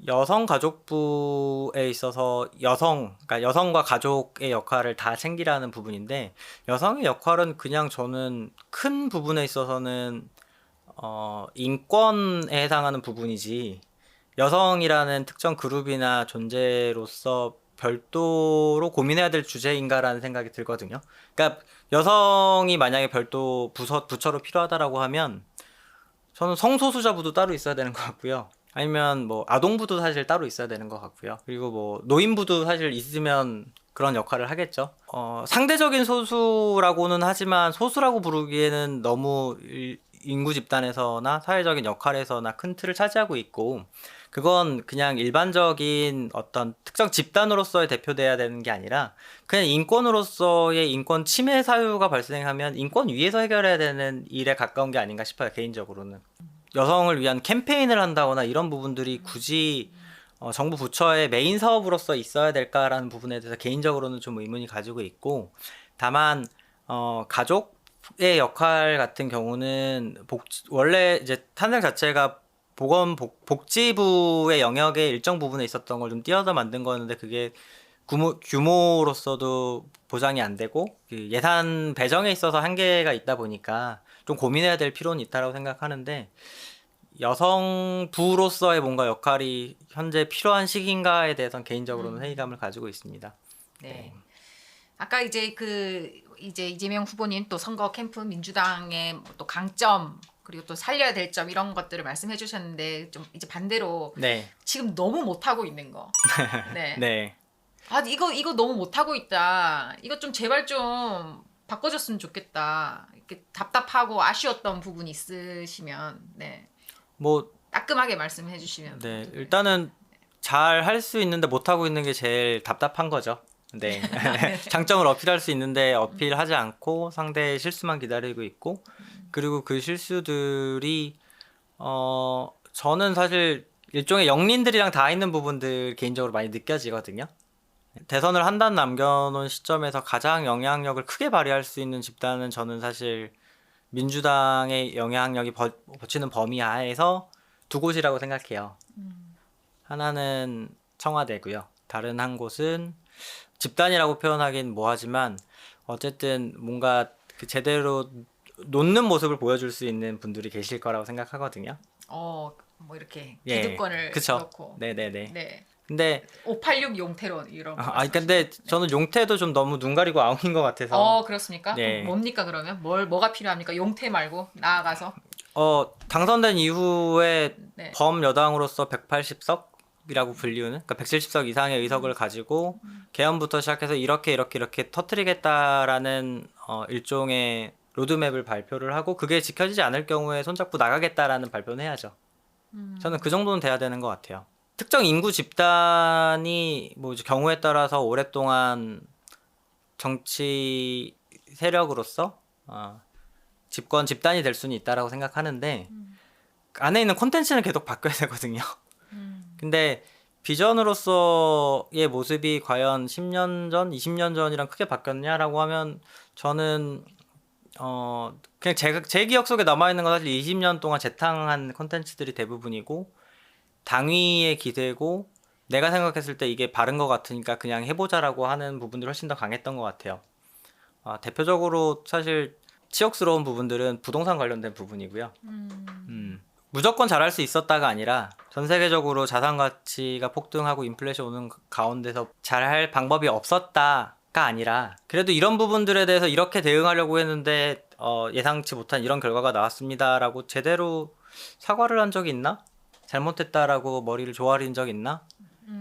Speaker 2: 여성가족부에 있어서 그러니까 여성과 가족의 역할을 다 챙기라는 부분인데 여성의 역할은 그냥 저는 큰 부분에 있어서는 인권에 해당하는 부분이지 여성이라는 특정 그룹이나 존재로서 별도로 고민해야 될 주제인가라는 생각이 들거든요. 그러니까 여성이 만약에 별도 부처로 필요하다라고 하면 저는 성소수자부도 따로 있어야 되는 것 같고요. 아니면 뭐 아동부도 사실 따로 있어야 되는 것 같고요. 그리고 뭐 노인부도 사실 있으면 그런 역할을 하겠죠. 상대적인 소수라고는 하지만 소수라고 부르기에는 너무 인구 집단에서나 사회적인 역할에서나 큰 틀을 차지하고 있고 그건 그냥 일반적인 어떤 특정 집단으로서의 대표돼야 되는 게 아니라 그냥 인권으로서의 인권 침해 사유가 발생하면 인권 위에서 해결해야 되는 일에 가까운 게 아닌가 싶어요, 개인적으로는. 여성을 위한 캠페인을 한다거나 이런 부분들이 굳이 정부 부처의 메인 사업으로서 있어야 될까라는 부분에 대해서 개인적으로는 좀 의문이 가지고 있고 다만 가족의 역할 같은 경우는 원래 이제 탄생 자체가 복지부의 영역의 일정 부분에 있었던 걸 좀 띄어서 만든 거였는데 그게 규모로서도 보장이 안 되고 그 예산 배정에 있어서 한계가 있다 보니까 좀 고민해야 될 필요는 있다고 생각하는데 여성부로서의 뭔가 역할이 현재 필요한 시기인가에 대해서는 개인적으로는 회의감을 가지고 있습니다.
Speaker 1: 네. 아까 이제 이제 이재명 후보님 또 선거 캠프 민주당의 또 강점 그리고 또 살려야 될 점 이런 것들을 말씀해 주셨는데 좀 이제 반대로
Speaker 2: 네.
Speaker 1: 지금 너무 못하고 있는 거. 네.
Speaker 2: 네.
Speaker 1: 이거 너무 못하고 있다. 이거 좀 제발 좀 바꿔줬으면 좋겠다. 이렇게 답답하고 아쉬웠던 부분 있으시면 네.
Speaker 2: 뭐
Speaker 1: 따끔하게 말씀해 주시면.
Speaker 2: 네. 일단은 잘 할 수 있는데 못 하고 있는 게 제일 답답한 거죠. 네. 장점을 어필할 수 있는데 어필하지 않고 상대의 실수만 기다리고 있고, 그리고 그 실수들이 저는 사실 일종의 영린들이랑 다 있는 부분들 개인적으로 많이 느껴지거든요. 대선을 한 단 남겨놓은 시점에서 가장 영향력을 크게 발휘할 수 있는 집단은 저는 사실 민주당의 영향력이 버치는 범위 하에서 두 곳이라고 생각해요. 하나는 청와대고요. 다른 한 곳은 집단이라고 표현하긴 뭐하지만 어쨌든 뭔가 그 제대로 놓는 모습을 보여줄 수 있는 분들이 계실 거라고 생각하거든요.
Speaker 1: 뭐 이렇게
Speaker 2: 예,
Speaker 1: 기득권을
Speaker 2: 그쵸.
Speaker 1: 그렇고.
Speaker 2: 네네네.
Speaker 1: 네.
Speaker 2: 근데
Speaker 1: 586 용태론 이런 거.
Speaker 2: 근데 저는 용태도 좀 너무 눈 가리고 아웅인 것 같아서.
Speaker 1: 그렇습니까?
Speaker 2: 네.
Speaker 1: 그럼 뭡니까 그러면? 뭐가 필요합니까? 용태 말고 나아가서.
Speaker 2: 당선된 이후에
Speaker 1: 네.
Speaker 2: 범여당으로서 180석이라고 불리우는, 그러니까 170석 이상의 의석을 가지고 개헌부터 시작해서 이렇게 터뜨리겠다라는 일종의 로드맵을 발표를 하고, 그게 지켜지지 않을 경우에 손잡고 나가겠다라는 발표는 해야죠. 저는 그 정도는 돼야 되는 것 같아요. 특정 인구 집단이 뭐 이제 경우에 따라서 오랫동안 정치 세력으로서 집권 집단이 될 수는 있다라고 생각하는데, 안에 있는 콘텐츠는 계속 바뀌어야 되거든요. 근데 비전으로서의 모습이 과연 10년 전, 20년 전이랑 크게 바뀌었냐라고 하면, 저는 그냥 제 기억 속에 남아있는 건 사실 20년 동안 재탕한 콘텐츠들이 대부분이고, 당위에 기대고 내가 생각했을 때 이게 바른 것 같으니까 그냥 해보자라고 하는 부분들이 훨씬 더 강했던 것 같아요. 대표적으로 사실 치욕스러운 부분들은 부동산 관련된 부분이고요. 무조건 잘할 수 있었다가 아니라 전 세계적으로 자산 가치가 폭등하고 인플레이션 오는 가운데서 잘할 방법이 없었다가 아니라, 그래도 이런 부분들에 대해서 이렇게 대응하려고 했는데 예상치 못한 이런 결과가 나왔습니다라고 제대로 사과를 한 적이 있나? 잘못했다라고 머리를 조아린 적 있나?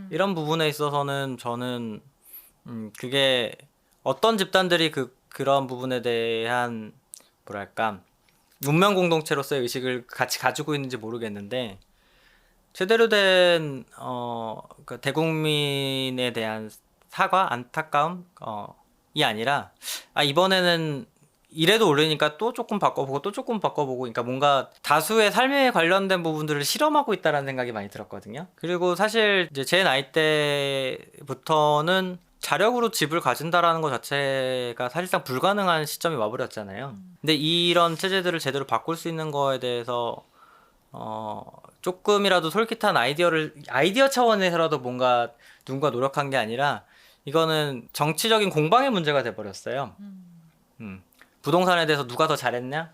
Speaker 2: 이런 부분에 있어서는 저는 그게 어떤 집단들이 그런 부분에 대한 뭐랄까 문명 공동체로서의 의식을 같이 가지고 있는지 모르겠는데, 제대로 된 그러니까 대국민에 대한 사과, 안타까움 이 아니라 이번에는 이래도 올리니까 또 조금 바꿔보고 또 조금 바꿔보고, 그러니까 뭔가 다수의 삶에 관련된 부분들을 실험하고 있다라는 생각이 많이 들었거든요. 그리고 사실 이제 제 나이 때부터는 자력으로 집을 가진다라는 것 자체가 사실상 불가능한 시점이 와버렸잖아요. 근데 이런 체제들을 제대로 바꿀 수 있는 거에 대해서 조금이라도 솔깃한 아이디어 차원에서라도 뭔가 누군가 노력한 게 아니라, 이거는 정치적인 공방의 문제가 돼버렸어요. 부동산에 대해서 누가 더 잘했냐?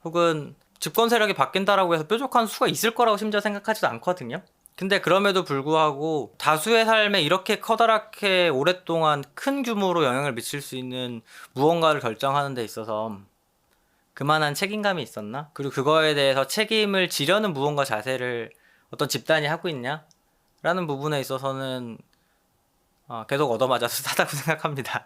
Speaker 2: 혹은 집권 세력이 바뀐다라고 해서 뾰족한 수가 있을 거라고 심지어 생각하지도 않거든요. 근데 그럼에도 불구하고 다수의 삶에 이렇게 커다랗게 오랫동안 큰 규모로 영향을 미칠 수 있는 무언가를 결정하는 데 있어서 그만한 책임감이 있었나? 그리고 그거에 대해서 책임을 지려는 무언가 자세를 어떤 집단이 하고 있냐? 라는 부분에 있어서는 계속 얻어맞아서 사다고 생각합니다.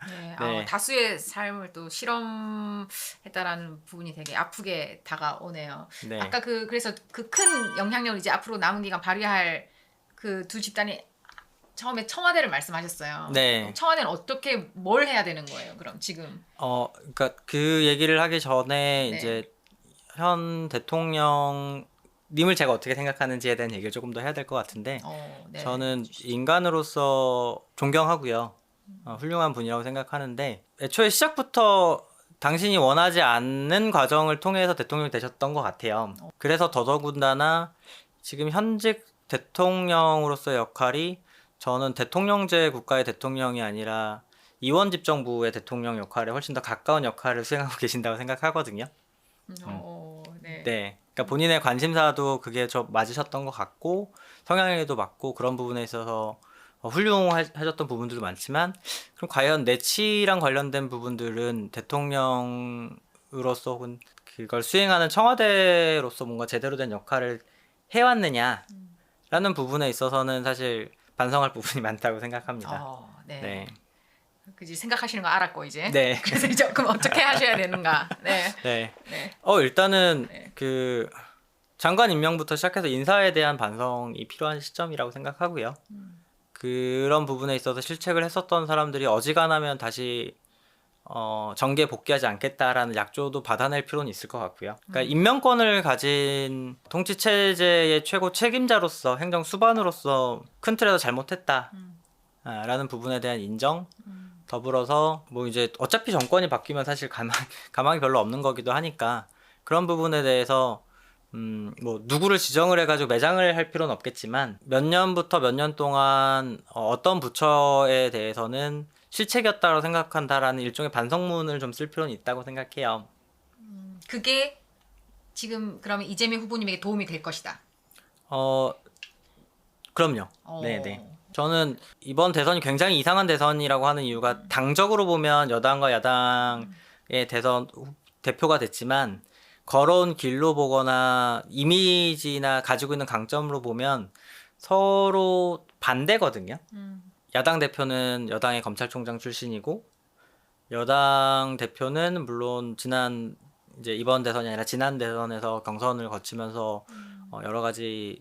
Speaker 1: 네.
Speaker 2: 네.
Speaker 1: 다수의 삶을 또 실험했다라는 부분이 되게 아프게 다가오네요.
Speaker 2: 네.
Speaker 1: 아까 그래서 그 큰 영향력을 이제 앞으로 남은 기간 발휘할 그 두 집단이 처음에 청와대를 말씀하셨어요.
Speaker 2: 네.
Speaker 1: 청와대는 어떻게 뭘 해야 되는 거예요? 그럼 지금.
Speaker 2: 그러니까 그 얘기를 하기 전에
Speaker 1: 네.
Speaker 2: 이제 현 대통령님을 제가 어떻게 생각하는지에 대한 얘기를 조금 더 해야 될 것 같은데,
Speaker 1: 네.
Speaker 2: 저는 인간으로서 존경하고요. 훌륭한 분이라고 생각하는데, 애초에 시작부터 당신이 원하지 않는 과정을 통해서 대통령이 되셨던 것 같아요. 그래서 더더군다나 지금 현직 대통령으로서의 역할이, 저는 대통령제 국가의 대통령이 아니라 이원집정부의 대통령 역할에 훨씬 더 가까운 역할을 수행하고 계신다고 생각하거든요.
Speaker 1: 네.
Speaker 2: 네. 그러니까 본인의 관심사도 그게 맞으셨던 것 같고, 성향에도 맞고, 그런 부분에 있어서 훌륭하셨던 부분들도 많지만, 그럼 과연 내치랑 관련된 부분들은 대통령으로서 혹은 그걸 수행하는 청와대로서 뭔가 제대로 된 역할을 해왔느냐라는 부분에 있어서는 사실 반성할 부분이 많다고 생각합니다.
Speaker 1: 네.
Speaker 2: 네.
Speaker 1: 그지 생각하시는 거 알았고 이제.
Speaker 2: 네.
Speaker 1: 그래서 이제 그럼 어떻게 하셔야 되는가. 네.
Speaker 2: 네.
Speaker 1: 네.
Speaker 2: 일단은
Speaker 1: 네.
Speaker 2: 그 장관 임명부터 시작해서 인사에 대한 반성이 필요한 시점이라고 생각하고요. 그런 부분에 있어서 실책을 했었던 사람들이 어지간하면 다시 정계에 복귀하지 않겠다라는 약조도 받아낼 필요는 있을 것 같고요. 그러니까 임명권을 가진 통치 체제의 최고 책임자로서 행정 수반으로서 큰 틀에서 잘못했다라는 부분에 대한 인정, 더불어서 뭐 이제 어차피 정권이 바뀌면 사실 가망이 별로 없는 거기도 하니까 그런 부분에 대해서 뭐 누구를 지정을 해가지고 매장을 할 필요는 없겠지만 몇 년부터 몇 년 동안 어떤 부처에 대해서는 실책이었다고 생각한다라는 일종의 반성문을 좀 쓸 필요는 있다고 생각해요.
Speaker 1: 그게 지금 그러면 이재명 후보님에게 도움이 될 것이다.
Speaker 2: 그럼요. 네네. 저는 이번 대선이 굉장히 이상한 대선이라고 하는 이유가 당적으로 보면 여당과 야당의 대선 대표가 됐지만 걸어온 길로 보거나 이미지나 가지고 있는 강점으로 보면 서로 반대거든요. 야당 대표는 여당의 검찰총장 출신이고 여당 대표는 물론 이제 이번 대선이 아니라 지난 대선에서 경선을 거치면서 여러 가지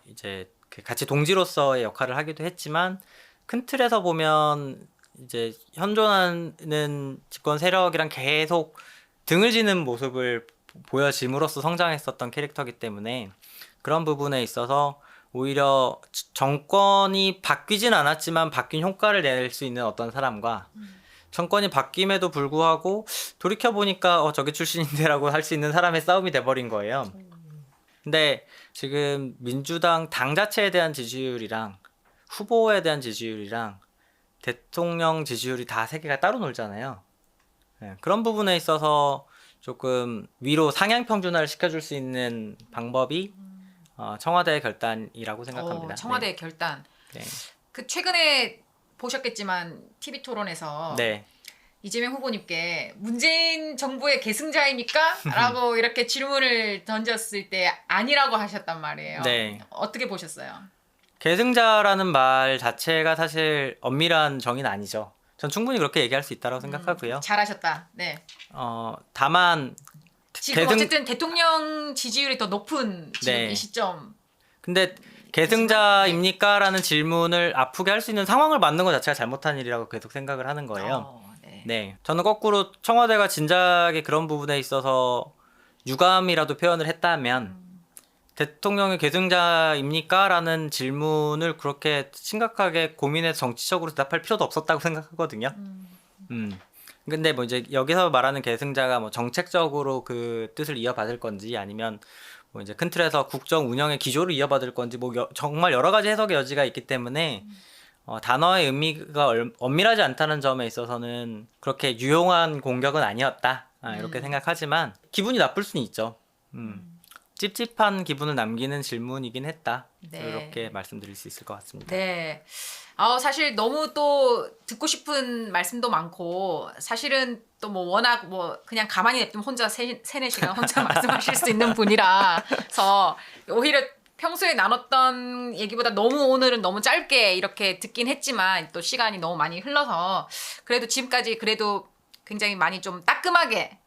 Speaker 2: 이제 같이 동지로서의 역할을 하기도 했지만 큰 틀에서 보면 이제 현존하는 집권 세력이랑 계속 등을 지는 모습을 보여짐으로써 성장했었던 캐릭터이기 때문에 그런 부분에 있어서 오히려 정권이 바뀌진 않았지만 바뀐 효과를 낼 수 있는 어떤 사람과 정권이 바뀜에도 불구하고 돌이켜보니까 저기 출신인데라고 할 수 있는 사람의 싸움이 돼버린 거예요. 근데 지금 민주당 당 자체에 대한 지지율이랑 후보에 대한 지지율이랑 대통령 지지율이 다 세 개가 따로 놀잖아요. 네, 그런 부분에 있어서 조금 위로 상향 평준화를 시켜줄 수 있는 방법이 청와대의 결단이라고 생각합니다.
Speaker 1: 청와대의 결단.
Speaker 2: 네.
Speaker 1: 그 최근에 보셨겠지만 TV 토론에서
Speaker 2: 네.
Speaker 1: 이재명 후보님께 문재인 정부의 계승자입니까? 라고 이렇게 질문을 던졌을 때 아니라고 하셨단 말이에요.
Speaker 2: 네.
Speaker 1: 어떻게 보셨어요?
Speaker 2: 계승자라는 말 자체가 사실 엄밀한 정의는 아니죠. 전 충분히 그렇게 얘기할 수 있다고 생각하고요.
Speaker 1: 잘하셨다. 네.
Speaker 2: 다만
Speaker 1: 지금 어쨌든 대통령 지지율이 더 높은 지금
Speaker 2: 네.
Speaker 1: 이 시점.
Speaker 2: 근데 계승자입니까? 라는 질문을 아프게 할 수 있는 상황을 만든 것 자체가 잘못한 일이라고 계속 생각을 하는 거예요.
Speaker 1: 네.
Speaker 2: 네. 저는 거꾸로 청와대가 진작에 그런 부분에 있어서 유감이라도 표현을 했다면 대통령의 계승자입니까? 라는 질문을 그렇게 심각하게 고민해서 정치적으로 대답할 필요도 없었다고 생각하거든요. 근데 뭐 이제 여기서 말하는 계승자가 뭐 정책적으로 그 뜻을 이어받을 건지 아니면 뭐 이제 큰 틀에서 국정 운영의 기조를 이어받을 건지 뭐 정말 여러 가지 해석의 여지가 있기 때문에 단어의 의미가 엄밀하지 않다는 점에 있어서는 그렇게 유용한 공격은 아니었다 이렇게 생각하지만 기분이 나쁠 수는 있죠. 찝찝한 기분을 남기는 질문이긴 했다.
Speaker 1: 네.
Speaker 2: 이렇게 말씀드릴 수 있을 것 같습니다.
Speaker 1: 네. 사실 너무 또 듣고 싶은 말씀도 많고 사실은 또 뭐 워낙 뭐 그냥 가만히 냅두면 혼자 세네 시간 혼자 말씀하실 수 있는 분이라서 오히려 평소에 나눴던 얘기보다 오늘은 너무 짧게 이렇게 듣긴 했지만 또 시간이 너무 많이 흘러서 그래도 지금까지 그래도 굉장히 많이 좀 따끔하게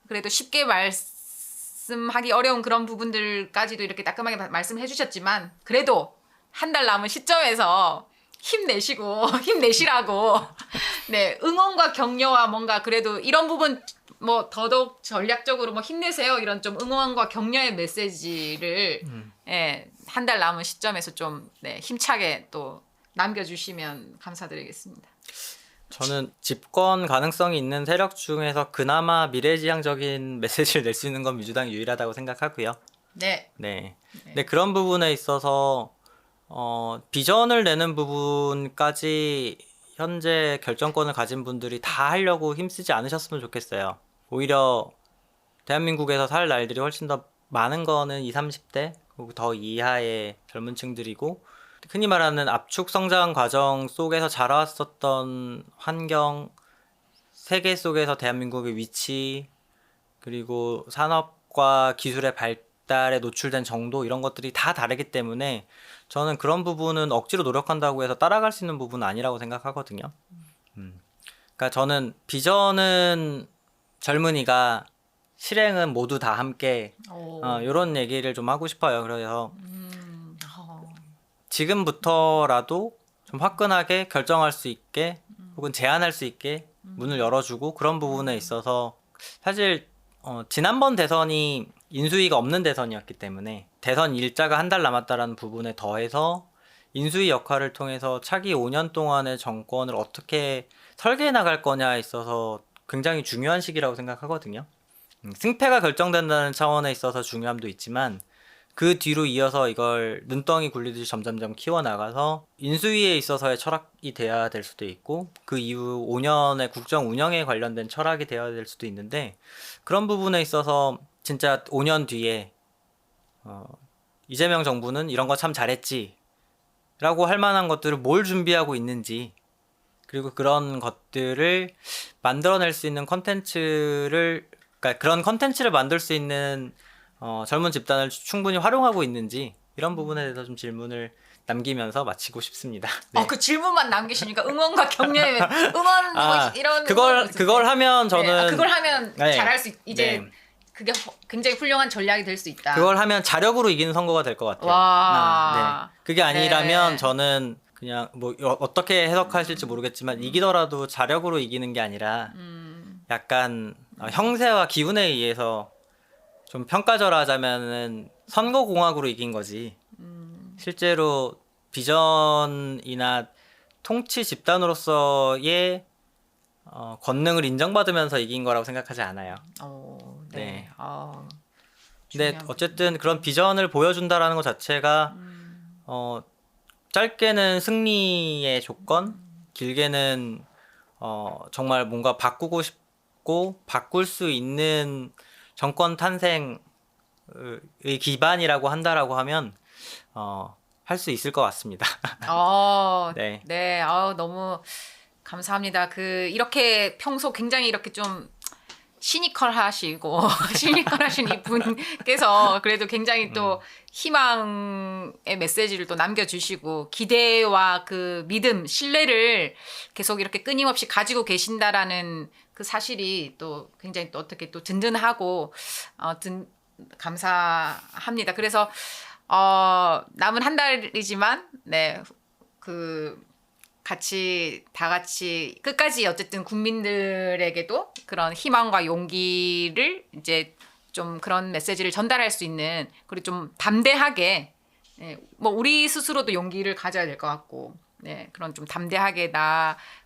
Speaker 1: 그래도 쉽게 말씀하기 어려운 그런 부분들까지도 이렇게 따끔하게 말씀해 주셨지만 그래도 한 달 남은 시점에서 힘내시라고 네 응원과 격려와 뭔가 그래도 이런 부분 뭐 더더욱 전략적으로 뭐 힘내세요 이런 좀 응원과 격려의 메시지를 한 달 남은 시점에서 좀 힘차게 또 남겨주시면 감사드리겠습니다.
Speaker 2: 저는 집권 가능성이 있는 세력 중에서 그나마 미래지향적인 메시지를 낼 수 있는 건 민주당이 유일하다고 생각하고요.
Speaker 1: 네.
Speaker 2: 근데 그런 부분에 있어서 비전을 내는 부분까지 현재 결정권을 가진 분들이 다 하려고 힘쓰지 않으셨으면 좋겠어요. 오히려 대한민국에서 살 날들이 훨씬 더 많은 거는 20, 30대 그리고 더 이하의 젊은 층들이고 흔히 말하는 압축 성장 과정 속에서 자라왔었던 환경, 세계 속에서 대한민국의 위치, 그리고 산업과 기술의 발달에 노출된 정도 이런 것들이 다 다르기 때문에 저는 그런 부분은 억지로 노력한다고 해서 따라갈 수 있는 부분은 아니라고 생각하거든요. 그러니까 저는 비전은 젊은이가 실행은 모두 다 함께 이런 얘기를 좀 하고 싶어요. 그래서 지금부터라도 좀 화끈하게 결정할 수 있게 혹은 제안할 수 있게 문을 열어주고 그런 부분에 있어서 사실 지난번 대선이 인수위가 없는 대선이었기 때문에 대선 일자가 한 달 남았다라는 부분에 더해서 인수위 역할을 통해서 차기 5년 동안의 정권을 어떻게 설계해 나갈 거냐에 있어서 굉장히 중요한 시기라고 생각하거든요. 승패가 결정된다는 차원에 있어서 중요함도 있지만 그 뒤로 이어서 이걸 눈덩이 굴리듯이 점점점 키워나가서 인수위에 있어서의 철학이 돼야 될 수도 있고 그 이후 5년의 국정 운영에 관련된 철학이 되어야 될 수도 있는데 그런 부분에 있어서 진짜 5년 뒤에 이재명 정부는 이런 거 참 잘했지 라고 할 만한 것들을 뭘 준비하고 있는지 그리고 그런 것들을 만들어낼 수 있는 그러니까 그런 컨텐츠를 만들 수 있는 젊은 집단을 충분히 활용하고 있는지 이런 부분에 대해서 좀 질문을 남기면서 마치고 싶습니다. 네.
Speaker 1: 그 질문만 남기시니까 응원과 격려의 응원 뭐 이런
Speaker 2: 그걸 하면 저는
Speaker 1: 그걸 하면
Speaker 2: 네.
Speaker 1: 잘할 수 이제
Speaker 2: 네.
Speaker 1: 그게 굉장히 훌륭한 전략이 될 수 있다.
Speaker 2: 그걸 하면 자력으로 이기는 선거가 될 것 같아요.
Speaker 1: 와.
Speaker 2: 네. 그게 아니라면
Speaker 1: 네.
Speaker 2: 저는 그냥 뭐 어떻게 해석하실지 모르겠지만 이기더라도 자력으로 이기는 게 아니라 약간 형세와 기운에 의해서 좀 평가절하자면은 선거공학으로 이긴 거지. 실제로 비전이나 통치 집단으로서의 권능을 인정받으면서 이긴 거라고 생각하지 않아요.
Speaker 1: 네.
Speaker 2: 네.
Speaker 1: 중요한
Speaker 2: 근데 어쨌든 그런 비전을 보여준다라는 것 자체가 짧게는 승리의 조건, 길게는 정말 뭔가 바꾸고 싶고 바꿀 수 있는 정권 탄생의 기반이라고 한다라고 하면 할 수 있을 것 같습니다. 네.
Speaker 1: 네. 너무 감사합니다. 이렇게 평소 굉장히 이렇게 좀 시니컬하시고 시니컬하신 이분께서 그래도 굉장히 또 희망의 메시지를 또 남겨주시고 기대와 그 믿음, 신뢰를 계속 이렇게 끊임없이 가지고 계신다라는 그 사실이 또 굉장히 또 어떻게 또 든든하고 감사합니다. 그래서 남은 한 달이지만 다 같이 끝까지 어쨌든 국민들에게도 그런 희망과 용기를 이제 좀 그런 메시지를 전달할 수 있는 그리고 좀 담대하게 뭐 우리 스스로도 용기를 가져야 될 것 같고 그런 좀 담대하게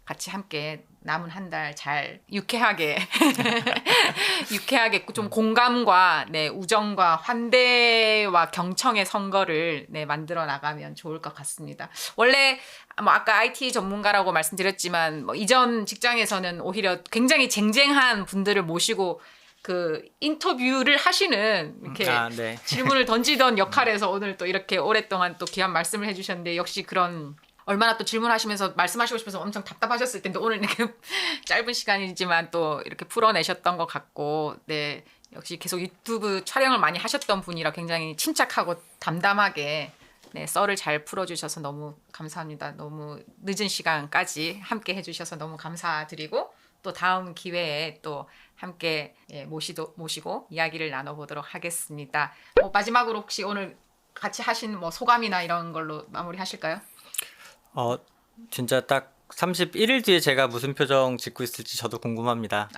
Speaker 1: 같이 함께 남은 한 달 잘 유쾌하게 좀 공감과 우정과 환대와 경청의 선거를 만들어 나가면 좋을 것 같습니다. 원래 뭐 아까 IT 전문가라고 말씀드렸지만 뭐 이전 직장에서는 오히려 굉장히 쟁쟁한 분들을 모시고 그 인터뷰를 하시는 이렇게
Speaker 2: 네.
Speaker 1: 질문을 던지던 역할에서 오늘 또 이렇게 오랫동안 또 귀한 말씀을 해주셨는데 역시 그런 얼마나 또 질문하시면서 말씀하시고 싶어서 엄청 답답하셨을 텐데 오늘 이렇게 짧은 시간이지만 또 이렇게 풀어내셨던 것 같고 역시 계속 유튜브 촬영을 많이 하셨던 분이라 굉장히 침착하고 담담하게 썰을 잘 풀어주셔서 너무 감사합니다. 너무 늦은 시간까지 함께 해주셔서 너무 감사드리고 또 다음 기회에 또 함께 모시고 이야기를 나눠보도록 하겠습니다. 마지막으로 혹시 오늘 같이 하신 뭐 소감이나 이런 걸로 마무리하실까요?
Speaker 2: 진짜 딱 31일 뒤에 제가 무슨 표정 짓고 있을지 저도 궁금합니다.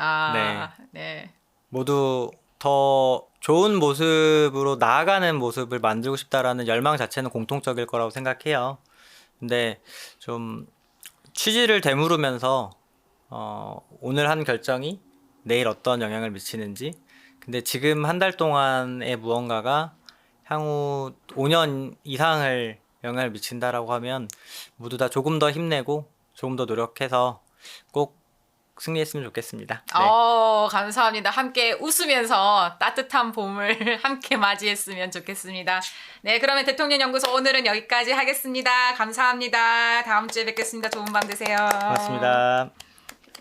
Speaker 1: 네.
Speaker 2: 모두 더 좋은 모습으로 나아가는 모습을 만들고 싶다라는 열망 자체는 공통적일 거라고 생각해요. 근데 좀 취지를 되물으면서 오늘 한 결정이 내일 어떤 영향을 미치는지 근데 지금 한 달 동안의 무언가가 향후 5년 이상을 영향을 미친다라고 하면 모두 다 조금 더 힘내고 조금 더 노력해서 꼭 승리했으면 좋겠습니다.
Speaker 1: 감사합니다. 함께 웃으면서 따뜻한 봄을 함께 맞이했으면 좋겠습니다. 그러면 대통령 연구소 오늘은 여기까지 하겠습니다. 감사합니다. 다음 주에 뵙겠습니다. 좋은 밤 되세요.
Speaker 2: 고맙습니다.